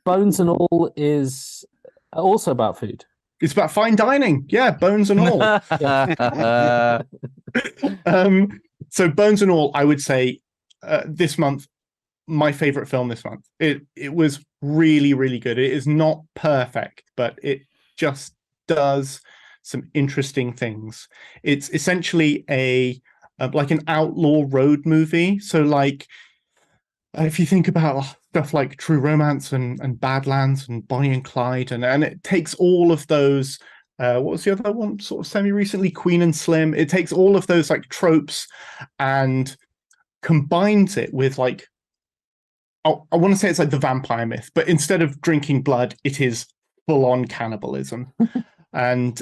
Bones and All is also about food. It's about fine dining. Yeah, Bones and All. So Bones and All, I would say this month, my favorite film this month. It was really, really good. It is not perfect, but it just does some interesting things. It's essentially a like an outlaw road movie. So like if you think about stuff like True Romance and Badlands and Bonnie and Clyde, and it takes all of those. What was the other one? Sort of semi-recently, Queen and Slim. It takes all of those like tropes and combines it with like I want to say it's like the vampire myth, but instead of drinking blood, it is full-on cannibalism, and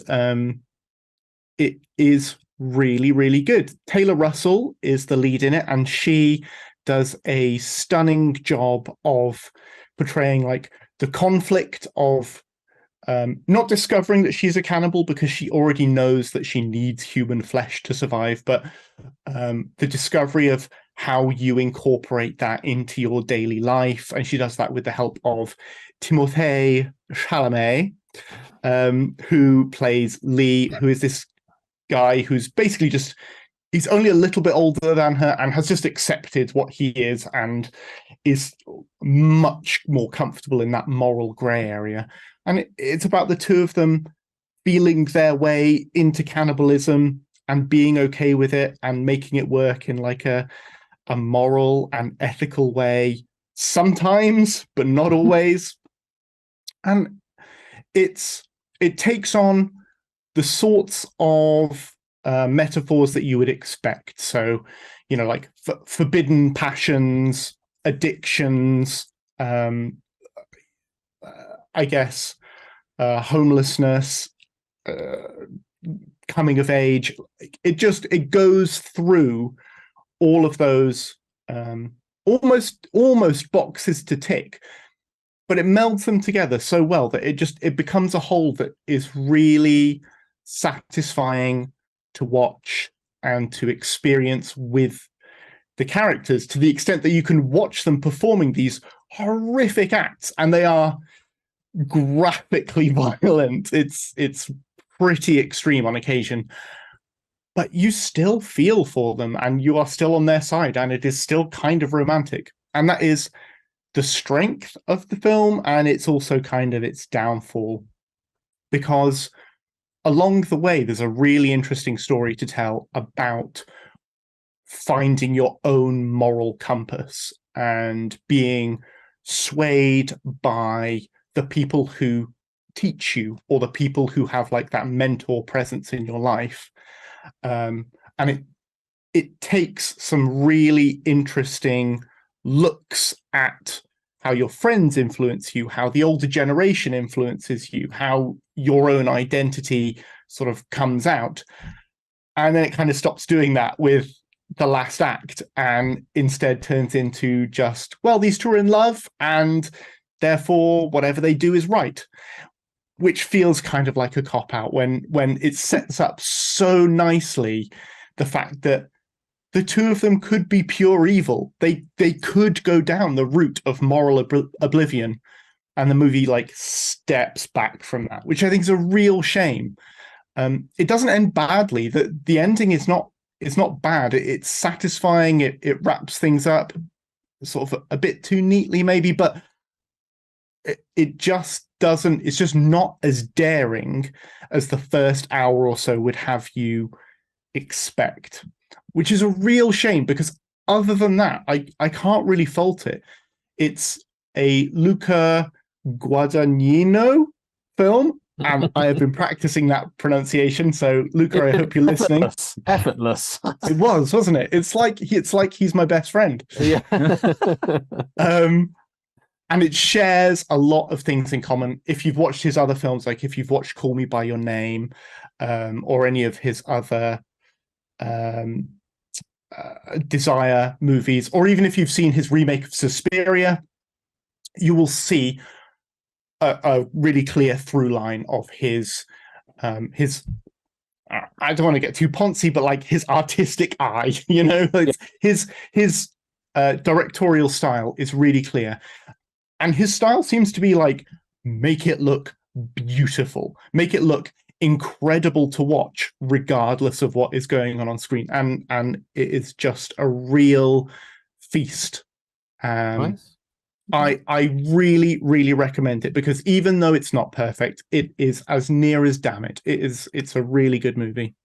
it is really, really good. Taylor Russell is the lead in it, and she does a stunning job of portraying like the conflict of not discovering that she's a cannibal because she already knows that she needs human flesh to survive, but the discovery of how you incorporate that into your daily life. And she does that with the help of Timothée Chalamet, who plays Lee, who is this guy who's basically just, he's only a little bit older than her and has just accepted what he is and is much more comfortable in that moral grey area. And it's about the two of them feeling their way into cannibalism and being okay with it and making it work in like a moral and ethical way sometimes, but not always. And it takes on the sorts of metaphors that you would expect. So, you know, like forbidden passions, addictions, I guess, homelessness, coming of age. It goes through all of those almost boxes to tick, but it melds them together so well that it becomes a whole that is really satisfying to watch and to experience with the characters, to the extent that you can watch them performing these horrific acts, and they are graphically violent. It's pretty extreme on occasion, but you still feel for them and you are still on their side, and it is still kind of romantic. And that is the strength of the film, and it's also kind of its downfall, because along the way there's a really interesting story to tell about finding your own moral compass and being swayed by the people who teach you, or the people who have like that mentor presence in your life. And it takes some really interesting looks at how your friends influence you, how the older generation influences you, how your own identity sort of comes out. And then it kind of stops doing that with the last act and instead turns into just, well, these two are in love and therefore whatever they do is right, which feels kind of like a cop-out when it sets up so nicely the fact that the two of them could be pure evil. They could go down the route of moral oblivion, and the movie like steps back from that, which I think is a real shame. It doesn't end badly. The ending is not bad. It's satisfying. It wraps things up sort of a bit too neatly maybe, but it just doesn't, it's just not as daring as the first hour or so would have you expect, which is a real shame, because other than that, I can't really fault it. It's a Luca Guadagnino film, and I have been practicing that pronunciation. So Luca, I hope you're listening. Effortless. It was, wasn't it? It's like he's my best friend. Yeah. And it shares a lot of things in common. If you've watched his other films, like if you've watched Call Me by Your Name, or any of his other Desire movies, or even if you've seen his remake of Suspiria, you will see a really clear through line of his I don't want to get too poncy, but like his artistic eye, you know, his directorial style is really clear. And his style seems to be like, make it look beautiful, make it look incredible to watch, regardless of what is going on screen. And it is just a real feast. Nice. I really, really recommend it, because even though it's not perfect, it is as near as damn it. It's a really good movie.